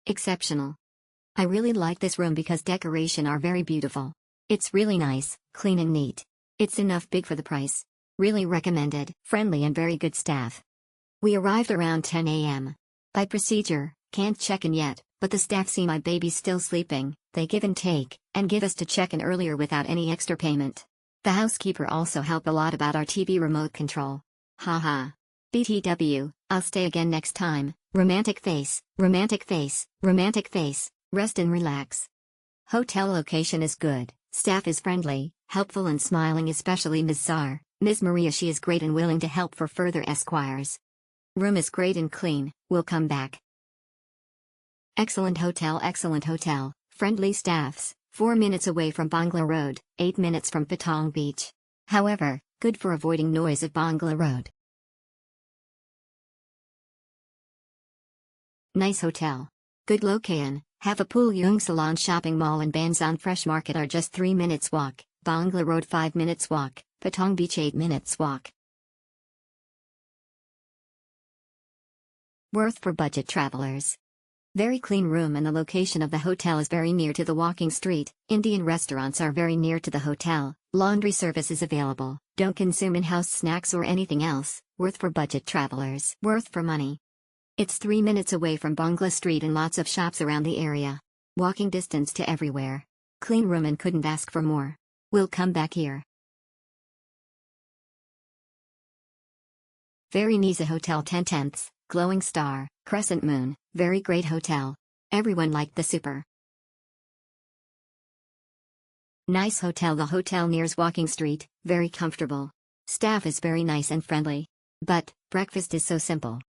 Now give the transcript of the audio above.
Exceptional. I really like this room because decoration are very beautiful. It's really nice, clean and neat. It's enough big for the price. Really recommended, friendly and very good staff. We arrived around 10 a.m. By procedure, can't check in yet, but the staff see my baby's still sleeping, they give and take, and give us to check in earlier without any extra payment. The housekeeper also helped a lot about our TV remote control. Haha. BTW, I'll stay again next time. Romantic face, romantic face, romantic face, rest and relax. Hotel location is good, staff is friendly, helpful and smiling, especially Ms. Czar, Ms. Maria. She is great and willing to help for further esquires. Room is great and clean, we'll come back. Excellent hotel, friendly staffs, 4 minutes away from Bangla Road, 8 minutes from Patong Beach. However, good for avoiding noise at Bangla Road. Nice hotel. Good location, have a pool. Yung Salon Shopping Mall and Banzan Fresh Market are just 3 minutes walk, Bangla Road 5 minutes walk, Patong Beach 8 minutes walk. Worth for budget travelers. Very clean room and the location of the hotel is very near to the walking street. Indian restaurants are very near to the hotel. Laundry service is available. Don't consume in-house snacks or anything else. Worth for budget travelers. Worth for money. It's 3 minutes away from Bangla Street and lots of shops around the area. Walking distance to everywhere. Clean room and couldn't ask for more. We'll come back here. Very Nisa Hotel 10 tenths, glowing star, crescent moon, very great hotel. Everyone liked the super. Nice hotel. The hotel nears walking street, very comfortable. Staff is very nice and friendly. But, breakfast is so simple.